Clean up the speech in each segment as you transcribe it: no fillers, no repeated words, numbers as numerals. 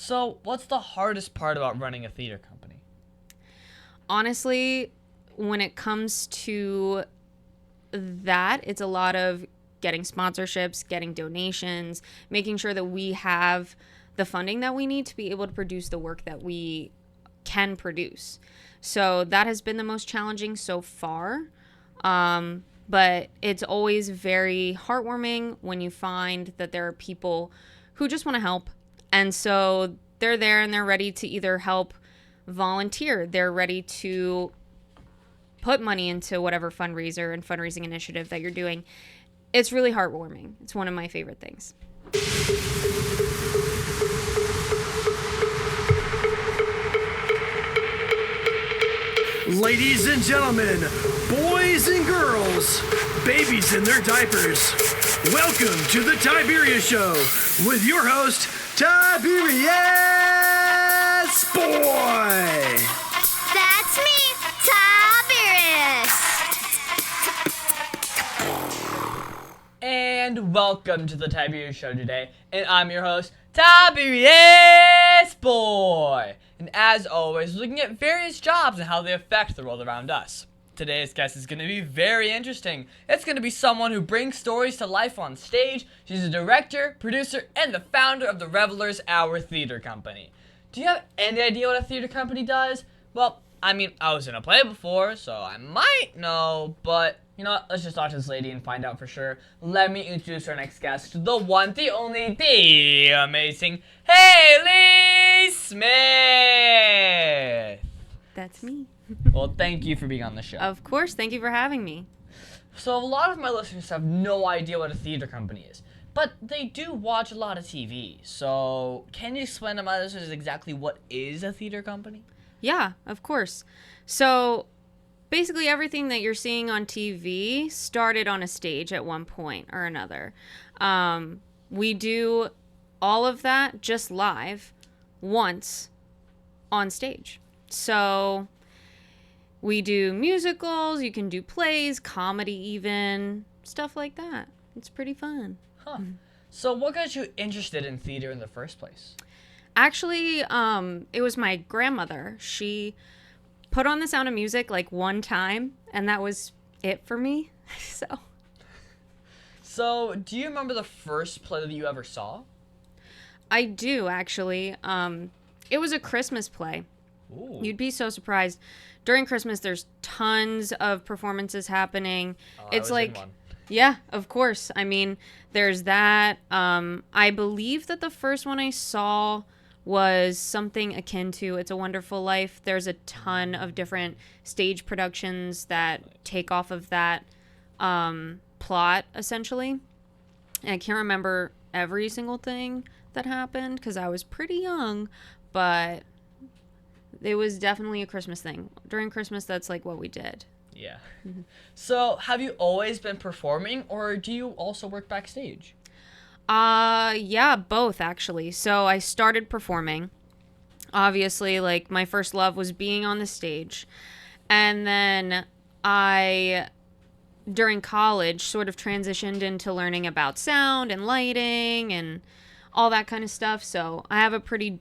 So, what's the hardest part about running a theater company? Honestly, when it comes to that, it's a lot of getting sponsorships, getting donations, making sure that we have the funding that we need to be able to produce the work that we can produce. So that has been the most challenging so far. But it's always very heartwarming when you find that there are people who just want to help. And so they're there and they're ready to either help volunteer, they're ready to put money into whatever fundraiser and fundraising initiative that you're doing. It's really heartwarming. It's one of my favorite things. Ladies and gentlemen, boys and girls, babies in their diapers, welcome to the Tiberius Show with your host, Tiberius Boy. That's me, Tiberius. And welcome to the Tiberius Show today. And I'm your host, Tiberius Boy. And as always, we're looking at various jobs and how they affect the world around us. Today's guest is going to be very interesting. It's going to be someone who brings stories to life on stage. She's a director, producer, and the founder of the Revelers Hour Theater Company. Do you have any idea what a theater company does? Well, I mean, I was in a play before, so I might know, but you know what? Let's just talk to this lady and find out for sure. Let me introduce our next guest, the one, the only, the amazing Haile Smith. That's me. Well, thank you for being on the show. Of course. Thank you for having me. So a lot of my listeners have no idea what a theater company is, but they do watch a lot of TV. So can you explain to my listeners exactly what is a theater company? Yeah, of course. So basically everything that you're seeing on TV started on a stage at one point or another. We do all of that just live once on stage. So we do musicals, you can do plays, comedy even, stuff like that. It's pretty fun. Huh. So what got you interested in theater in the first place? Actually, it was my grandmother. She put on The Sound of Music like one time, and that was it for me. So, do you remember the first play that you ever saw? I do, actually. It was a Christmas play. Ooh. You'd be so surprised. During Christmas, there's tons of performances happening. It's like, yeah, of course. I mean, there's that. I believe that the first one I saw was something akin to It's a Wonderful Life. There's a ton of different stage productions that take off of that plot, essentially. And I can't remember every single thing that happened because I was pretty young, but it was definitely a Christmas thing. During Christmas, that's like what we did. Yeah. So, have you always been performing, or do you also work backstage? Yeah, both actually. So I started performing. Obviously, like my first love was being on the stage. And then during college, sort of transitioned into learning about sound and lighting and all that kind of stuff. So I have a pretty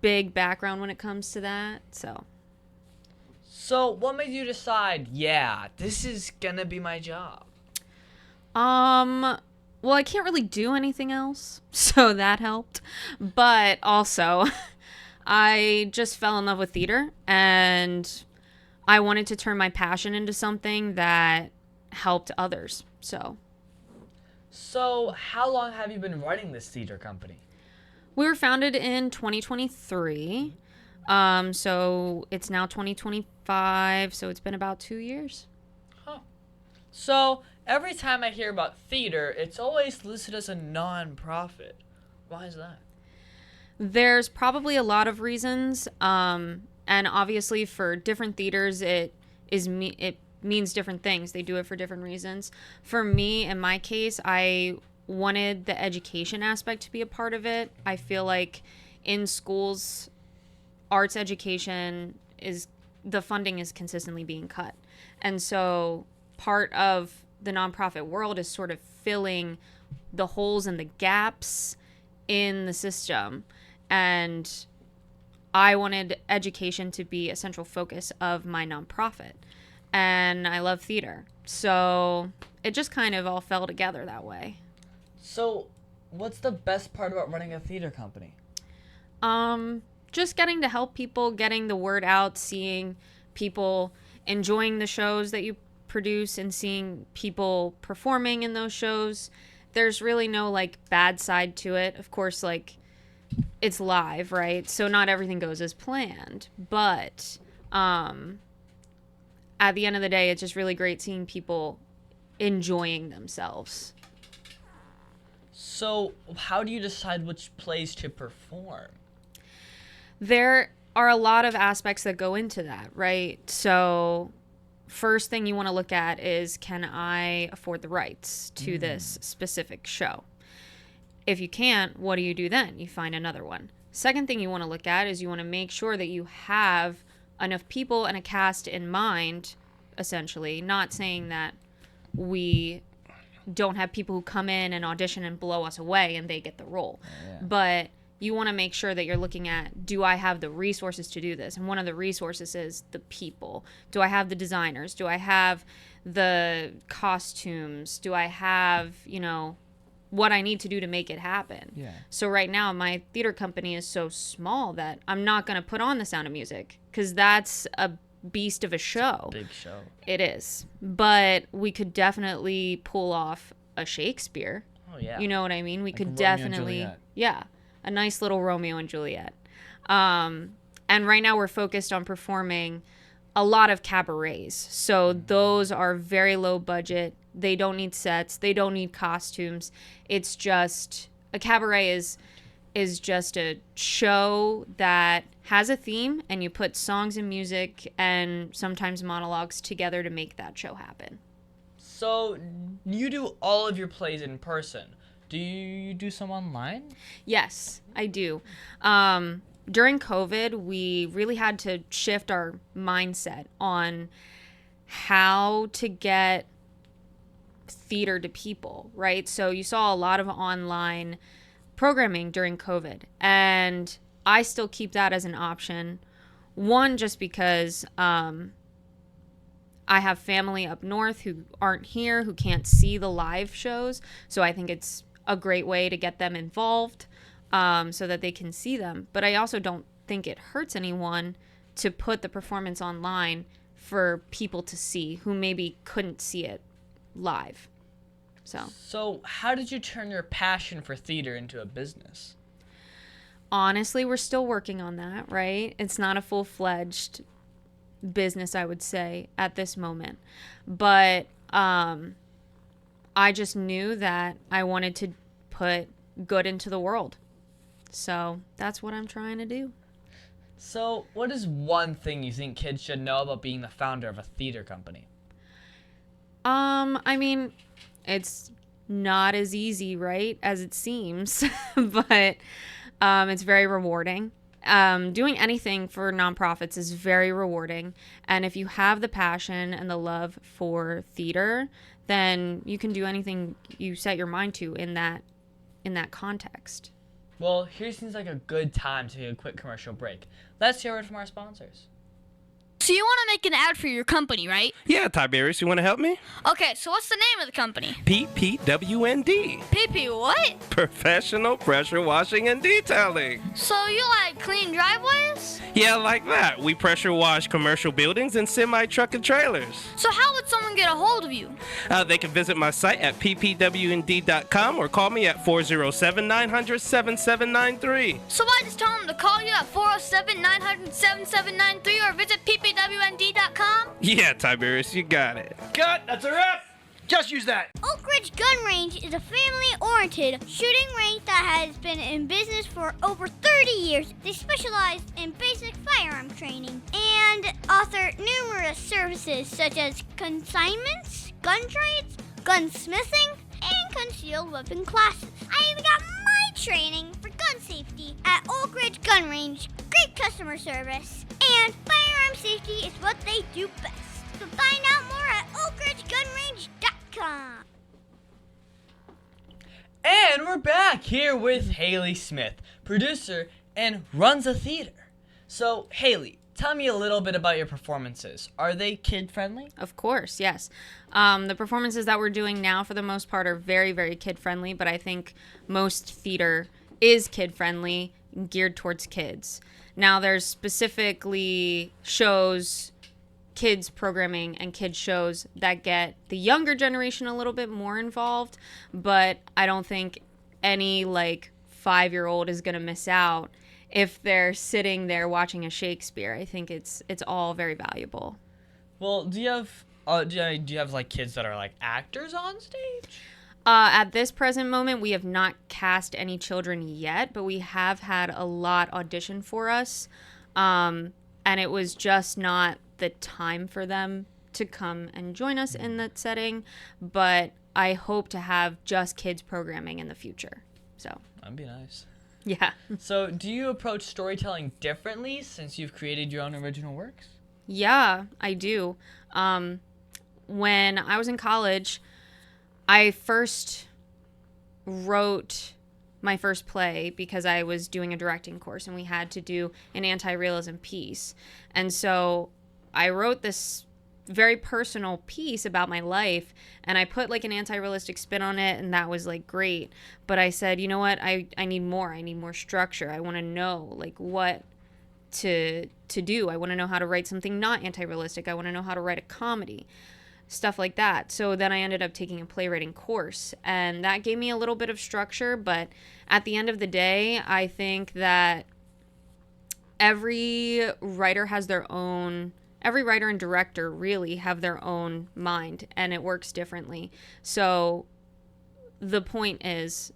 big background when it comes to that. So What made you decide, yeah, this is gonna be my job? Well, I can't really do anything else, so that helped. But also, I just fell in love with theater, and I wanted to turn my passion into something that helped others. So how long have you been running this theater company? we were founded in 2023. So it's now 2025, so it's been about 2 years. Huh. So, every time I hear about theater, it's always listed as a non-profit. Why is that? There's probably a lot of reasons, and obviously for different theaters, it means different things. They do it for different reasons. For me, in my case, I wanted the education aspect to be a part of it. I feel like in schools, arts education the funding is consistently being cut. And so part of the nonprofit world is sort of filling the holes and the gaps in the system. And I wanted education to be a central focus of my nonprofit. And I love theater. So it just kind of all fell together that way. So, what's the best part about running a theater company? Just getting to help people, getting the word out, seeing people enjoying the shows that you produce and seeing people performing in those shows. There's really no like bad side to it. Of course, like it's live, right? So not everything goes as planned, but at the end of the day, it's just really great seeing people enjoying themselves. So, how do you decide which plays to perform? There are a lot of aspects that go into that, right? So first thing you want to look at is, can I afford the rights to this specific show? If you can't, what do you do then? You find another one. Second thing you want to look at is you want to make sure that you have enough people and a cast in mind, essentially. Not saying that we don't have people who come in and audition and blow us away and they get the role. But you want to make sure that you're looking at, do I have the resources to do this? And one of the resources is the people. Do I have the designers? Do I have the costumes? Do I have, what I need to do to make it happen? Yeah. So right now, my theater company is so small that I'm not going to put on The Sound of Music because that's a beast of a show. Big show. It is. But we could definitely pull off a Shakespeare. Oh, yeah. You know what I mean? We could Romeo and definitely, Juliet. yeah, a nice little Romeo and Juliet. And right now we're focused on performing a lot of cabarets. So those are very low budget. They don't need sets. They don't need costumes. It's just, a cabaret is just a show that has a theme and you put songs and music and sometimes monologues together to make that show happen. So, you do all of your plays in person. Do you do some online? Yes, I do. During COVID, we really had to shift our mindset on how to get theater to people, right? So you saw a lot of online programming during COVID, and I still keep that as an option. One, just because I have family up north who aren't here, who can't see the live shows, so I think it's a great way to get them involved so that they can see them. But I also don't think it hurts anyone to put the performance online for people to see who maybe couldn't see it live. So how did you turn your passion for theater into a business? honestly, we're still working on that, right? It's not a full-fledged business, I would say, at this moment. But I just knew that I wanted to put good into the world. So that's what I'm trying to do. So, what is one thing you think kids should know about being the founder of a theater company? I mean, it's not as easy, right, as it seems, but it's very rewarding. Doing anything for nonprofits is very rewarding, and if you have the passion and the love for theater, then you can do anything you set your mind to in that context. Well, here seems like a good time to take a quick commercial break. Let's hear it from our sponsors. So you want to make an ad for your company, right? Yeah, Tiberius, you want to help me? Okay, so what's the name of the company? PPWND. PP what? Professional Pressure Washing and Detailing. So you like clean driveways? Yeah, like that. We pressure wash commercial buildings and semi-truck and trailers. So how would someone get a hold of you? They can visit my site at ppwnd.com or call me at 407-900-7793. So I just tell them to call you at 407-900-7793 or visit ppwnd.com? Yeah, Tiberius, you got it. Cut! That's a wrap! Just use that. Oak Ridge Gun Range is a family-oriented shooting range that has been in business for over 30 years. They specialize in basic firearm training and offer numerous services such as consignments, gun trades, gunsmithing, and concealed weapon classes. I even got my training for gun safety at Oak Ridge Gun Range. Great customer service, and firearm safety is what they do best. So find out more at oakridgegunrange.com. And we're back here with Haile Smith, producer and runs a theater. So, Haile, tell me a little bit about your performances. Are they kid-friendly? Of course, yes. The performances that we're doing now, for the most part, are very, very kid-friendly, but I think most theater is kid-friendly, geared towards kids. Now, there's specifically shows, kids programming and kids shows that get the younger generation a little bit more involved, but I don't think any, 5-year-old is going to miss out if they're sitting there watching a Shakespeare. I think it's all very valuable. Well, do you have kids that are actors on stage? At this present moment, we have not cast any children yet, but we have had a lot audition for us, and it was just not the time for them to come and join us in that setting. But I hope to have just kids programming in the future. So That'd be nice. yeah. So, do you approach storytelling differently since you've created your own original works? Yeah, I do. When I was in college, I first wrote my first play because I was doing a directing course and we had to do an anti-realism piece. And so I wrote this very personal piece about my life, and I put an anti-realistic spin on it, and that was great. But I said, you know what, I need more. I need more structure. I want to know what to do. I want to know how to write something not anti-realistic. I want to know how to write a comedy, stuff like that. So then I ended up taking a playwriting course, and that gave me a little bit of structure. But at the end of the day, I think that every writer and director really have their own mind, and it works differently. So the point is,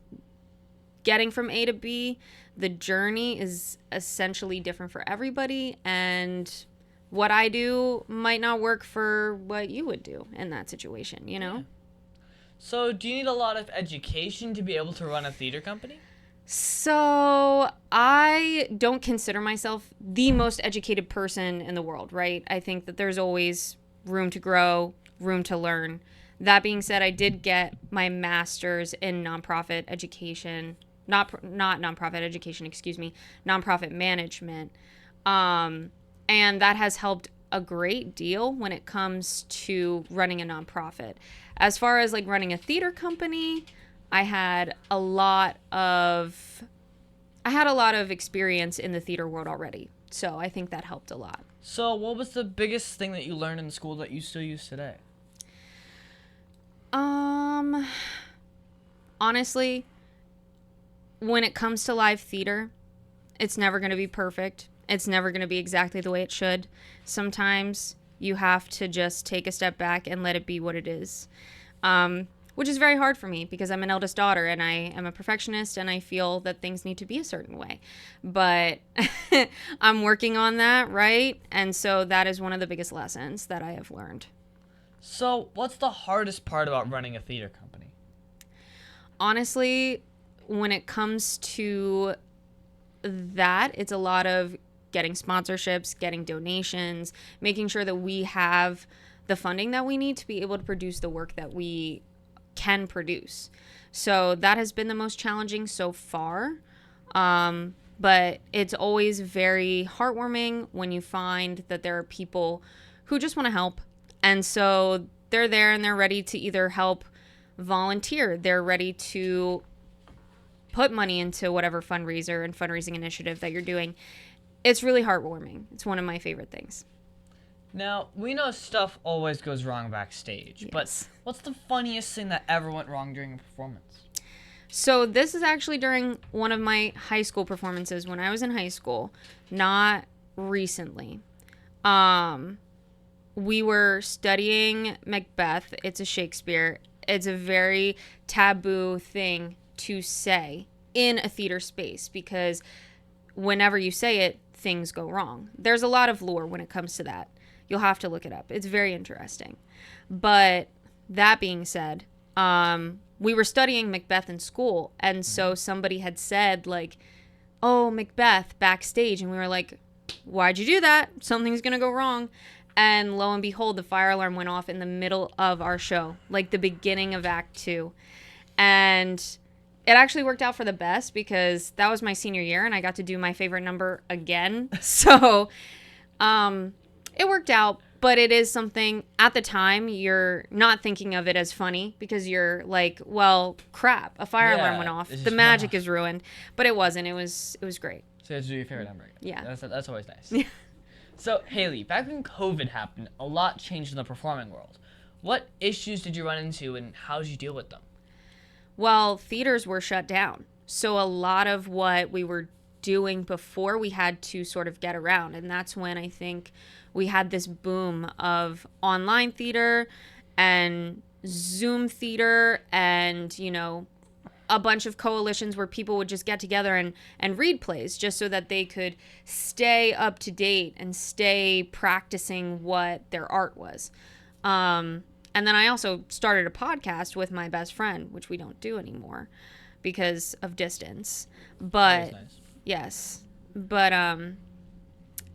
getting from A to B, the journey is essentially different for everybody, and what I do might not work for what you would do in that situation, Yeah. So, do you need a lot of education to be able to run a theater company? So I don't consider myself the most educated person in the world, right? I think that there's always room to grow, room to learn. That being said, I did get my master's in nonprofit education, not nonprofit education, nonprofit management. And that has helped a great deal when it comes to running a nonprofit. As far as running a theater company, I had a lot of experience in the theater world already. So I think that helped a lot. So, what was the biggest thing that you learned in school that you still use today? Honestly, when it comes to live theater, it's never going to be perfect. It's never going to be exactly the way it should. Sometimes you have to just take a step back and let it be what it is. Which is very hard for me because I'm an eldest daughter and I am a perfectionist and I feel that things need to be a certain way. But I'm working on that, right? And so that is one of the biggest lessons that I have learned. So, what's the hardest part about running a theater company? Honestly, when it comes to that, it's a lot of getting sponsorships, getting donations, making sure that we have the funding that we need to be able to produce the work that we can produce. So that has been the most challenging so far. But it's always very heartwarming when you find that there are people who just want to help. And so they're there and they're ready to either help volunteer. They're ready to put money into whatever fundraiser and fundraising initiative that you're doing. It's really heartwarming. It's one of my favorite things. Now, we know stuff always goes wrong backstage, Yes. but what's the funniest thing that ever went wrong during a performance? So this is actually during one of my high school performances when I was in high school, not recently. We were studying Macbeth. It's a Shakespeare. It's a very taboo thing to say in a theater space because whenever you say it, things go wrong. There's a lot of lore when it comes to that. You'll have to look it up. It's very interesting. But that being said, we were studying Macbeth in school, and so somebody had said, like, oh, Macbeth, backstage, and we were like, why'd you do that? Something's gonna go wrong. And lo and behold, the fire alarm went off in the middle of our show, like the beginning of Act 2. And it actually worked out for the best because that was my senior year and I got to do my favorite number again. So it worked out, but it is something at the time you're not thinking of it as funny because you're like, well, crap, a fire alarm went off. The magic is ruined. But it wasn't. It was great. So you had to do your favorite number again. Yeah. That's always nice. Yeah. So, Haile, back when COVID happened, a lot changed in the performing world. What issues did you run into and how did you deal with them? Well, theaters were shut down. So a lot of what we were doing before we had to sort of get around. And that's when I think we had this boom of online theater and Zoom theater and, you know, a bunch of coalitions where people would just get together and read plays just so that they could stay up to date and stay practicing what their art was. And then I also started a podcast with my best friend, which we don't do anymore because of distance. But nice. Yes, but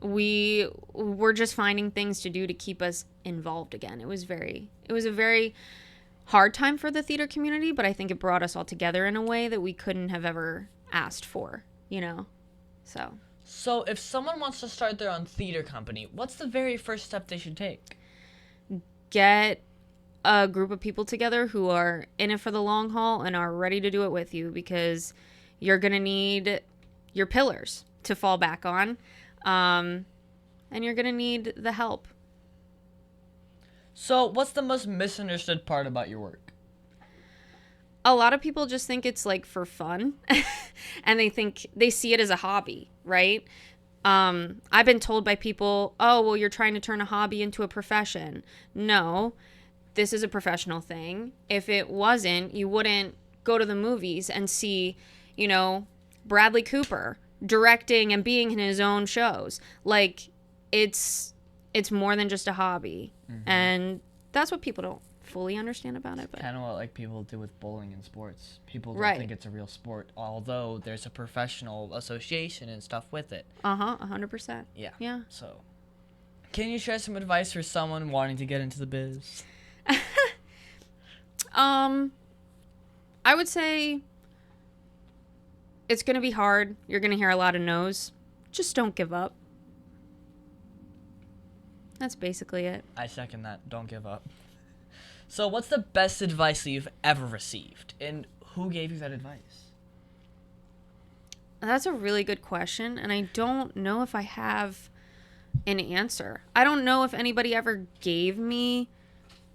we were just finding things to do to keep us involved again. It was a very hard time for the theater community, but I think it brought us all together in a way that we couldn't have ever asked for, you know? So if someone wants to start their own theater company, what's the very first step they should take? Get a group of people together who are in it for the long haul and are ready to do it with you because you're going to need your pillars to fall back on, and you're going to need the help. So what's the most misunderstood part about your work? A lot of people just think it's like for fun and they see it as a hobby, right? I've been told by people, oh, well, you're trying to turn a hobby into a profession. No, this is a professional thing. If it wasn't, you wouldn't go to the movies and see, you know, Bradley Cooper directing and being in his own shows. Like, it's more than just a hobby. Mm-hmm. And that's what people don't fully understand about it. But kind of what like people do with bowling and sports. People don't think it's a real sport, although there's a professional association and stuff with it. 100%. Yeah. So, can you share some advice for someone wanting to get into the biz? I would say it's going to be hard. You're going to hear a lot of no's. Just don't give up. That's basically it. I second that. Don't give up. So what's the best advice that you've ever received? And who gave you that advice? That's a really good question. And I don't know if I have an answer. I don't know if anybody ever gave me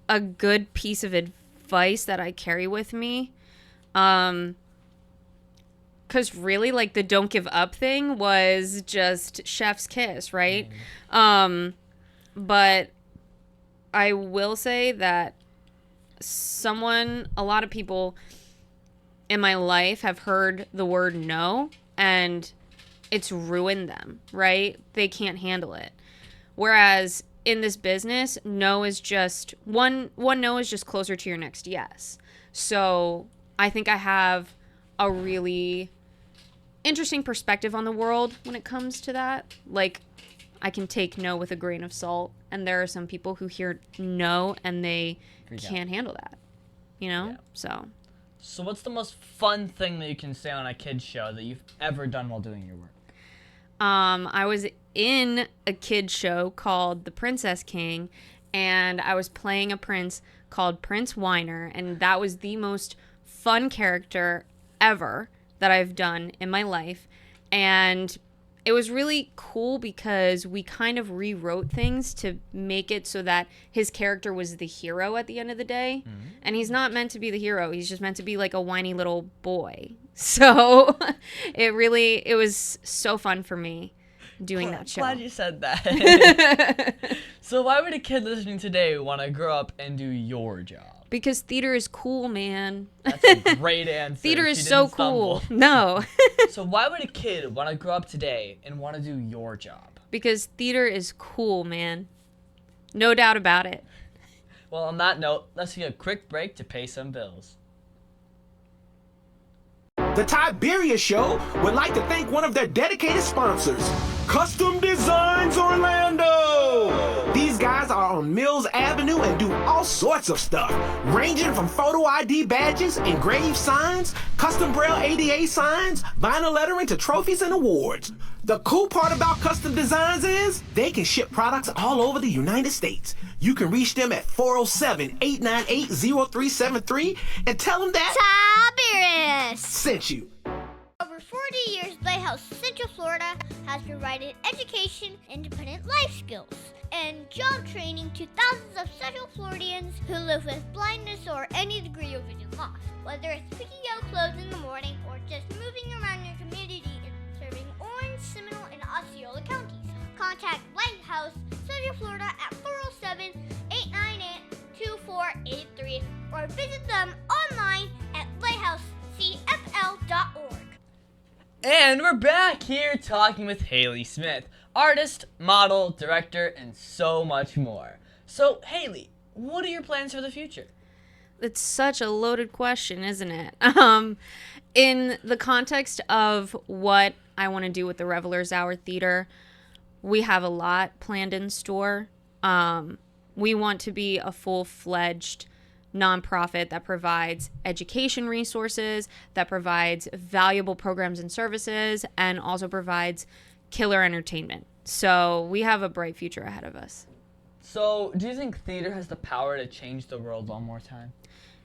a good piece of advice that I carry with me. Because really, like, the don't give up thing was just chef's kiss, right? Mm-hmm. But I will say that a lot of people in my life have heard the word no, and it's ruined them, right? They can't handle it. Whereas in this business, no is just one no is just closer to your next yes. So I think I have a really interesting perspective on the world when it comes to that. Like, I can take no with a grain of salt, and there are some people who hear no and they can't handle that, you know? Yeah. So what's the most fun thing that you can say on a kid's show that you've ever done while doing your work? I was in a kid's show called The Princess King, and I was playing a prince called Prince Whiner, and that was the most fun character ever that I've done in my life. And it was really cool because we kind of rewrote things to make it so that his character was the hero at the end of the day. Mm-hmm. And he's not meant to be the hero. He's just meant to be like a whiny little boy. So it was so fun for me doing that show. Glad you said that. So why would a kid listening today want to grow up and do your job? Because theater is cool, man. That's a great answer. Theater is so cool. No. So why would a kid want to grow up today and want to do your job? Because theater is cool, man. No doubt about it. Well, on that note, let's take a quick break to pay some bills. The Tiberius Show would like to thank one of their dedicated sponsors, Custom Designs Orlando. These guys are on Mills Avenue and do all sorts of stuff, ranging from photo ID badges, engraved signs, custom braille ADA signs, vinyl lettering to trophies and awards. The cool part about custom designs is they can ship products all over the United States. You can reach them at 407-898-0373 and tell them that Tiberius sent you. Over 40 years, Lighthouse Central Florida has provided education, independent life skills, and job training to thousands of Central Floridians who live with blindness or any degree of vision loss. Whether it's picking out clothes in the morning or just moving around your community and serving Orange, Seminole, and Osceola counties, contact Lighthouse Central Florida at 407-898-2483 or visit them online at lighthousecfl.org. And we're back here talking with Haile Smith, artist, model, director, and so much more. So, Haile, what are your plans for the future? It's such a loaded question, isn't it? In the context of what I want to do with the Revelers Hour Theater, we have a lot planned in store. We want to be a full-fledged nonprofit that provides education resources, that provides valuable programs and services, and also provides killer entertainment. So we have a bright future ahead of us. So, do you think theater has the power to change the world one more time?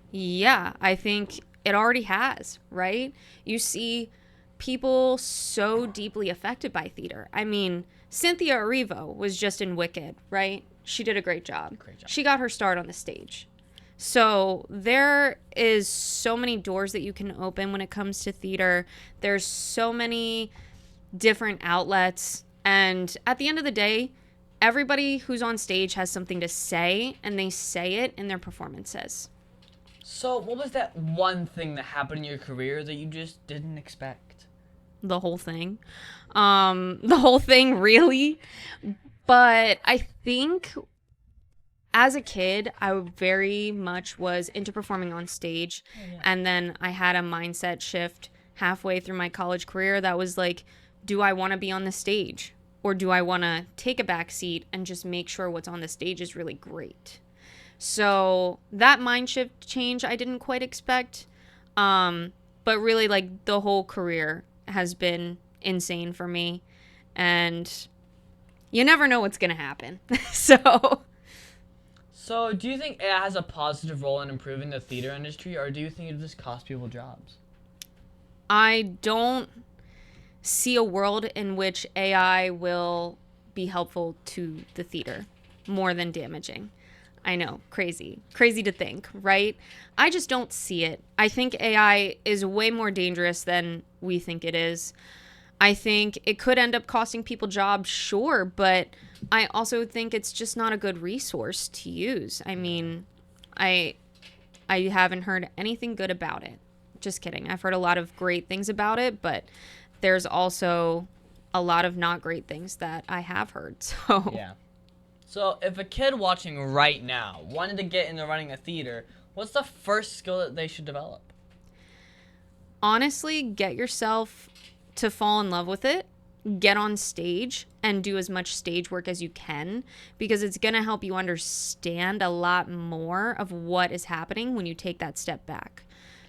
Yeah, I think it already has, right? You see people so deeply affected by theater. I mean, Cynthia Erivo was just in Wicked, right? She did a great job. She got her start on the stage. So there is so many doors that you can open when it comes to theater. There's so many different outlets. And at the end of the day, everybody who's on stage has something to say, and they say it in their performances. So, what was that one thing that happened in your career that you just didn't expect? The whole thing. The whole thing, really. But I think as a kid, I very much was into performing on stage. And then I had a mindset shift halfway through my college career that was like, do I want to be on the stage? Or do I want to take a back seat and just make sure what's on the stage is really great? So that mind shift change I didn't quite expect. But really, like, the whole career has been insane for me. And you never know what's going to happen. So, do you think AI has a positive role in improving the theater industry, or do you think it just costs people jobs? I don't see a world in which AI will be helpful to the theater more than damaging. I know, crazy to think, right? I just don't see it. I think AI is way more dangerous than we think it is. I think it could end up costing people jobs, sure, but I also think it's just not a good resource to use. I mean, I haven't heard anything good about it. Just kidding. I've heard a lot of great things about it, but there's also a lot of not great things that I have heard. So yeah. So, if a kid watching right now wanted to get into running a theater, what's the first skill that they should develop? Honestly, get yourself to fall in love with it, get on stage, and do as much stage work as you can, because it's going to help you understand a lot more of what is happening when you take that step back.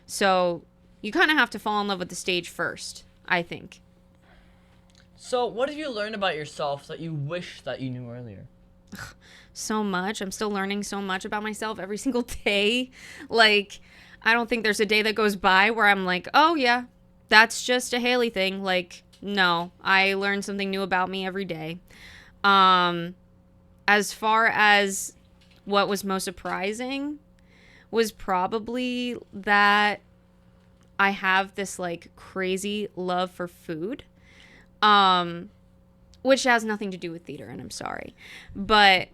So you kind of have to fall in love with the stage first, I think. So what have you learned about yourself that you wish that you knew earlier? So much. I'm still learning so much about myself every single day. Like, I don't think there's a day that goes by where I'm like, oh yeah, that's just a Haile thing. Like, no, I learn something new about me every day. As far as what was most surprising was probably that I have this like crazy love for food, which has nothing to do with theater, and I'm sorry. But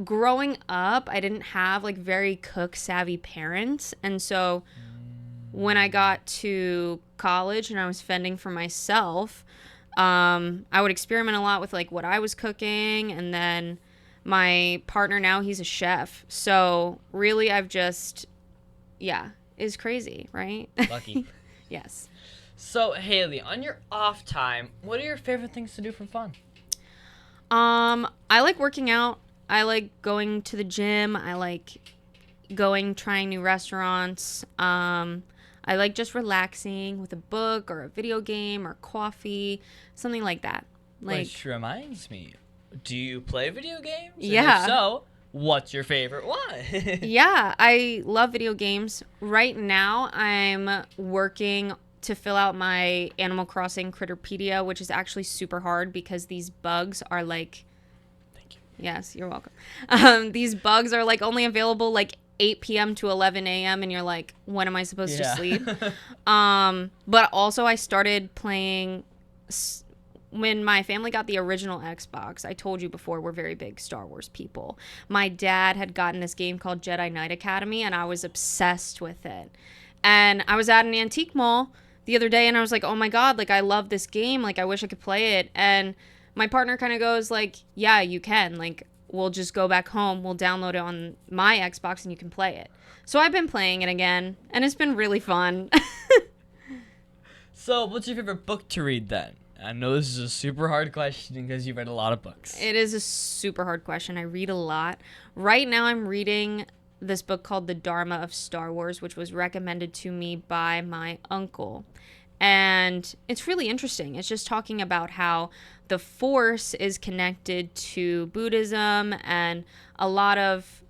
growing up, I didn't have like very cook savvy parents. And so when I got to college and I was fending for myself, I would experiment a lot with like what I was cooking. And then my partner now, he's a chef. So really I've just, is crazy, right? Lucky. Yes. So, Haile, on your off time, what are your favorite things to do for fun? I like working out. I like going to the gym. I like trying new restaurants. I like just relaxing with a book or a video game or coffee, something like that. Like, Which reminds me, do you play video games? And Yeah. if so, what's your favorite one? yeah, I love video games. Right now, I'm working to fill out my Animal Crossing Critterpedia, which is actually super hard because these bugs are like... Thank you. Yes, you're welcome. These bugs are like only available like 8 p.m. to 11 a.m. and you're like, when am I supposed to sleep? But also I started playing when my family got the original Xbox. I told you before, we're very big Star Wars people. My dad had gotten this game called Jedi Knight Academy and I was obsessed with it. And I was at an antique mall the other day and I was like, oh my God, like I love this game. Like I wish I could play it. And my partner kind of goes like, yeah, you can. Like, we'll just go back home. We'll download it on my Xbox and you can play it. So I've been playing it again and it's been really fun. So, what's your favorite book to read then? I know this is a super hard question because you've read a lot of books. It is a super hard question. I read a lot. Right now I'm reading this book called The Dharma of Star Wars, which was recommended to me by my uncle. And it's really interesting. It's just talking about how the Force is connected to Buddhism, and a lot of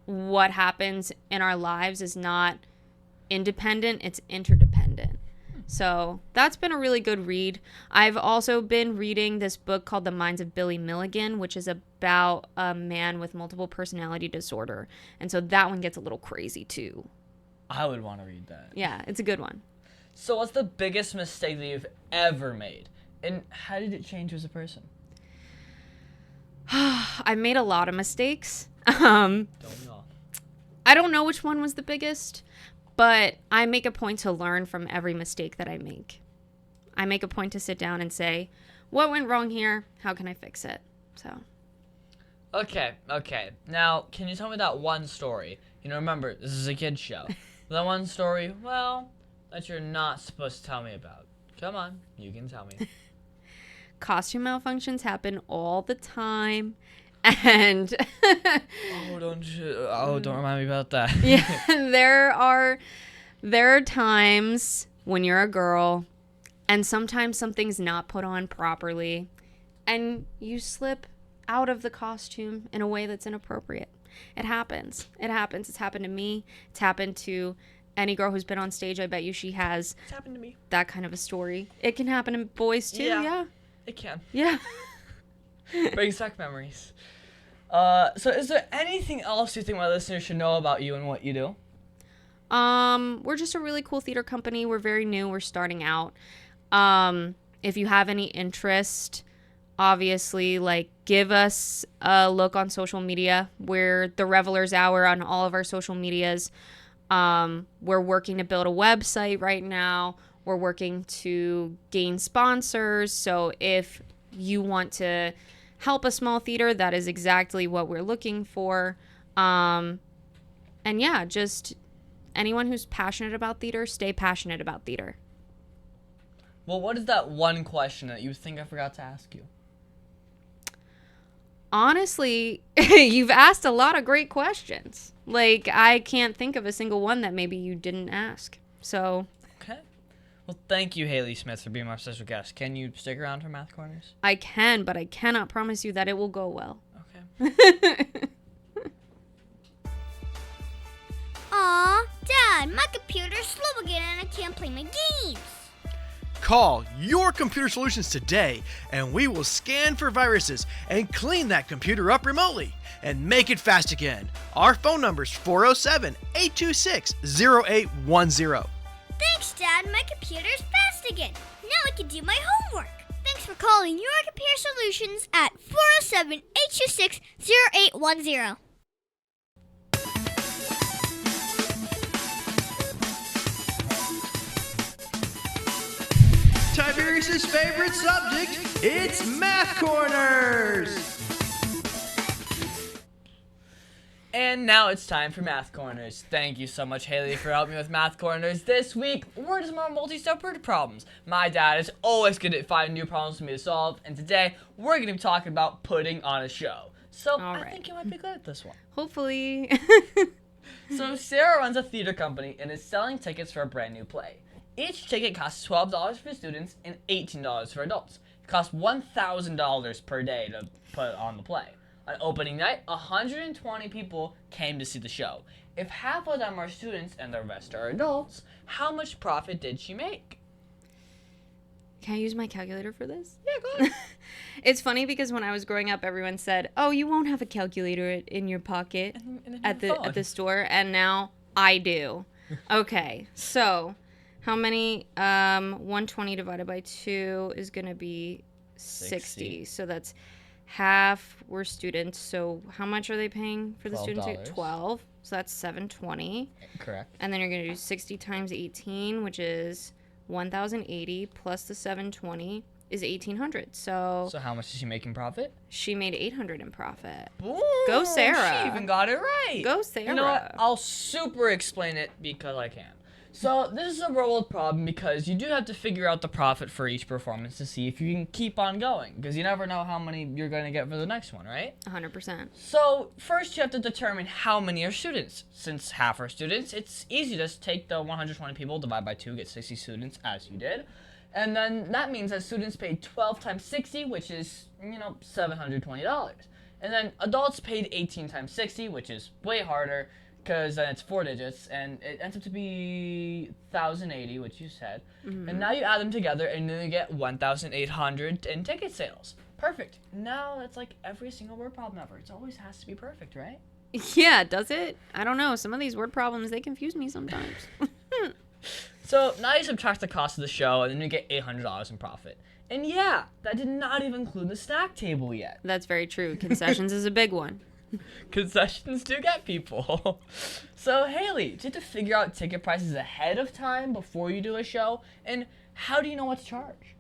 what happens in our lives is not independent, it's interdependent. So that's been a really good read. I've also been reading this book called The Minds of Billy Milligan, which is about a man with multiple personality disorder. And so that one gets a little crazy too. I would want to read that. Yeah, it's a good one. So, what's the biggest mistake that you've ever made? And how did it change you as a person? I made a lot of mistakes. Don't we all? I don't know which one was the biggest, but I make a point to learn from every mistake that I make. I make a point to sit down and say, what went wrong here? How can I fix it? So. Okay. Now, can you tell me that one story? Remember, this is a kid's show. That one story, that you're not supposed to tell me about. Come on, you can tell me. Costume malfunctions happen all the time. And don't remind me about that. yeah, there are times when you're a girl and sometimes something's not put on properly and you slip out of the costume in a way that's inappropriate. It happens. It's happened to me. It's happened to any girl who's been on stage. I bet you she has. It's happened to me. That kind of a story. It can happen to boys too. Yeah. It can. Yeah. Brings back memories. So is there anything else you think my listeners should know about you and what you do? We're just a really cool theater company. We're very new. We're starting out. If you have any interest, obviously, give us a look on social media. We're the Revelers Hour on all of our social medias. We're working to build a website right now. We're working to gain sponsors. So if you want to help a small theater, that is exactly what we're looking for. And yeah, just anyone who's passionate about theater, stay passionate about theater. Well, what is that one question that you think I forgot to ask you? Honestly, you've asked a lot of great questions. I can't think of a single one that maybe you didn't ask. So. Okay. Well, thank you, Haile Smith, for being my special guest. Can you stick around for Math Corners? I can, but I cannot promise you that it will go well. Okay. Aw, Dad, my computer's slow again and I can't play my games. Call Your Computer Solutions today, and we will scan for viruses and clean that computer up remotely and make it fast again. Our phone number is 407-826-0810. Thanks, Dad. My computer's fast again. Now I can do my homework. Thanks for calling Your Computer Solutions at 407-826-0810. Tiberius' favorite subject, it's Math Corners! And now it's time for Math Corners. Thank you so much, Haile, for helping me with Math Corners. This week, we're doing more multi-step word problems. My dad is always good at finding new problems for me to solve, and today, we're going to be talking about putting on a show. So All I right. think you might be good at this one. Hopefully. So Sarah runs a theater company and is selling tickets for a brand new play. Each ticket costs $12 for students and $18 for adults. It costs $1,000 per day to put on the play. On opening night, 120 people came to see the show. If half of them are students and the rest are adults, how much profit did she make? Can I use my calculator for this? Yeah, go ahead. It's funny because when I was growing up, everyone said, "Oh, you won't have a calculator in your pocket at the store," and now I do. Okay, so how many? 120 divided by 2 is gonna be 60. So that's half were students. So how much are they paying for the students? $12. 12. So that's 720. Correct. And then you're gonna do 60 times 18, which is 1,080 plus the 720 is 1,800. So how much did she make in profit? she made 800 in profit. Boom! Go, Sarah. She even got it right. Go, Sarah. You know what? I'll super explain it because I can. So this is a real world problem because you do have to figure out the profit for each performance to see if you can keep on going because you never know how many you're going to get for the next one, right? 100%. So first you have to determine how many are students. Since half are students, it's easy to just take the 120 people, divide by 2, get 60 students as you did. And then that means that students paid 12 times 60, which is, $720. And then adults paid 18 times 60, which is way harder because then it's 4 digits, and it ends up to be 1,080, which you said. Mm-hmm. And now you add them together, and then you get 1,800 in ticket sales. Perfect. Now that's like every single word problem ever. It always has to be perfect, right? Yeah, does it? I don't know. Some of these word problems, they confuse me sometimes. So now you subtract the cost of the show, and then you get $800 in profit. And yeah, that did not even include the snack table yet. That's very true. Concessions is a big one. Concessions do get people. So Haley, do you have to figure out ticket prices ahead of time before you do a show? And how do you know what to charge?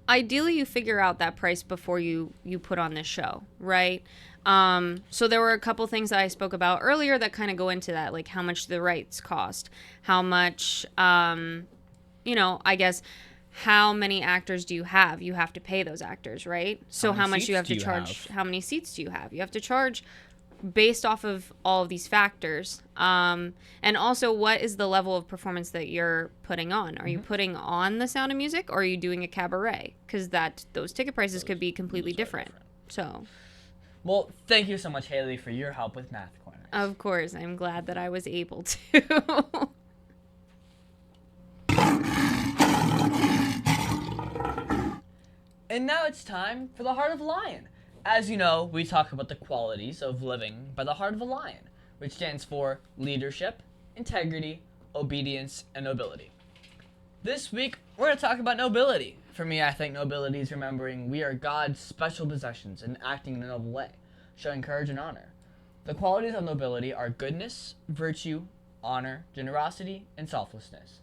Ideally, you figure out that price before you put on this show, right? So there were a couple things that I spoke about earlier that kind of go into that, like how much the rights cost, how much, I guess, how many actors do you have? You have to pay those actors, right? So how much you have to charge? How many seats do you have? You have to charge based off of all of these factors. And also, what is the level of performance that you're putting on? Are you putting on The Sound of Music, or are you doing a cabaret? Because those ticket prices could be completely different. So, well, thank you so much, Haley, for your help with Math Corners. of course, I'm glad that I was able to. And now it's time for the Heart of a Lion. As you know, we talk about the qualities of living by the heart of a lion, which stands for leadership, integrity, obedience, and nobility. This week, we're going to talk about nobility. For me, I think nobility is remembering we are God's special possessions and acting in a noble way, showing courage and honor. The qualities of nobility are goodness, virtue, honor, generosity, and selflessness.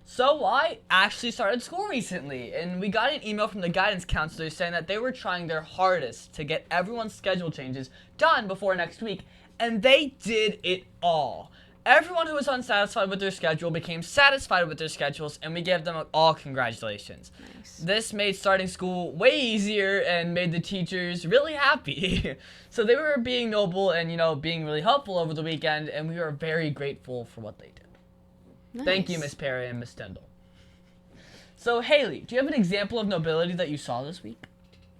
So I actually started school recently, and we got an email from the guidance counselor saying that they were trying their hardest to get everyone's schedule changes done before next week, and they did it all. Everyone who was unsatisfied with their schedule became satisfied with their schedules, and we gave them all congratulations. Nice. This made starting school way easier and made the teachers really happy. So they were being noble and, being really helpful over the weekend, and we were very grateful for what they did. Nice. Thank you, Miss Perry and Miss Stendhal. So, Haley, do you have an example of nobility that you saw this week?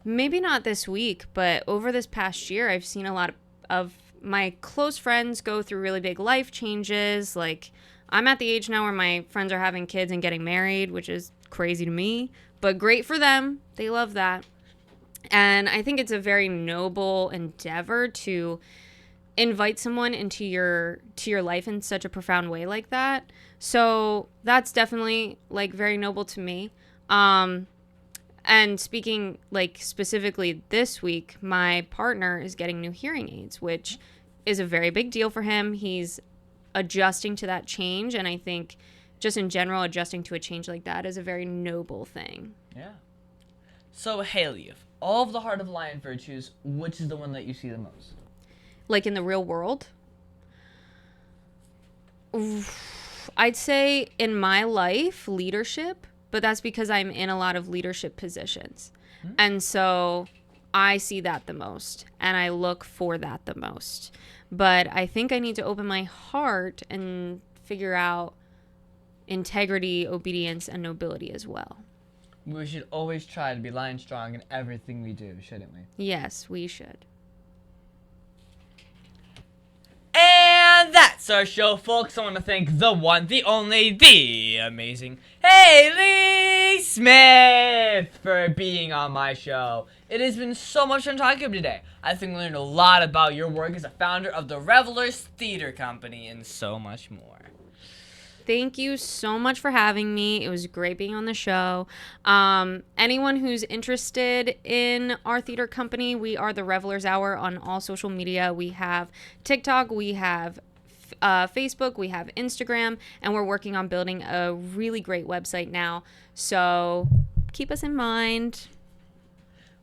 Maybe not this week, but over this past year, I've seen a lot of my close friends go through really big life changes. Like, I'm at the age now where my friends are having kids and getting married, which is crazy to me, but great for them. They love that. And I think it's a very noble endeavor to invite someone into your life in such a profound way like that. So that's definitely very noble to me. And speaking specifically this week, my partner is getting new hearing aids, which is a very big deal for him. He's adjusting to that change, and I think just in general, adjusting to a change like that is a very noble thing. Yeah. So, Haley, of all of the Heart of Lion virtues, which is the one that you see the most? Like in the real world? Oof. I'd say in my life, leadership, but that's because I'm in a lot of leadership positions. And so I see that the most, and I look for that the most. But I think I need to open my heart and figure out integrity, obedience, and nobility as well. We should always try to be lion strong in everything we do, shouldn't we? Yes, we should. And that's our show, folks. I want to thank the one, the only, the amazing Haile Smith for being on my show. It has been so much fun talking to you today. I think we learned a lot about your work as a founder of the Revelers Theater Company and so much more. Thank you so much for having me. It was great being on the show. Anyone who's interested in our theater company, we are the Revelers Hour on all social media. We have TikTok, we have Facebook, we have Instagram, and we're working on building a really great website now. So keep us in mind.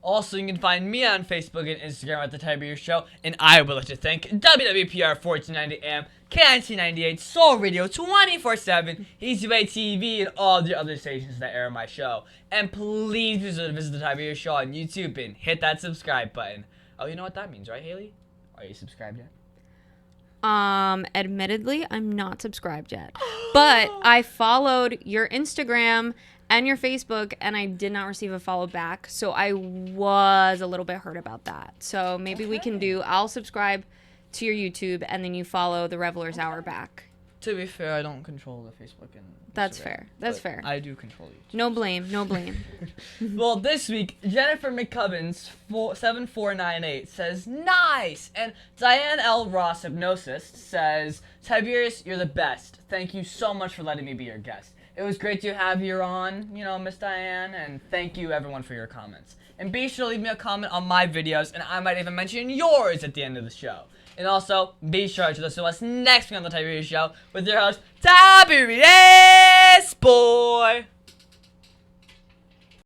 Also, you can find me on Facebook and Instagram at The Tiberius Show, and I would like to thank WWPR 1490 AM, KNC98, Soul Radio 24/7, EasyWay TV, and all the other stations that air my show. And please visit The Tiberius Show on YouTube and hit that subscribe button. Oh, you know what that means, right, Haley? Are you subscribed yet? Admittedly, I'm not subscribed yet, but I followed your Instagram and your Facebook, and I did not receive a follow back, so I was a little bit hurt about that. So maybe we can I'll subscribe to your YouTube, and then you follow the Revelers Hour back. To be fair, I don't control the Facebook and That's Instagram, fair. That's but fair. I do control YouTube. No blame. No blame. Well, this week, Jennifer McCubbins 7498 says, nice! And Diane L. Ross Hypnosis says, Tiberius, you're the best. Thank you so much for letting me be your guest. It was great to have you on, Miss Diane, and thank you, everyone, for your comments. And be sure to leave me a comment on my videos, and I might even mention yours at the end of the show. And also, be sure to listen to us next week on The Tiberius Show with your host, Tiberius Boy!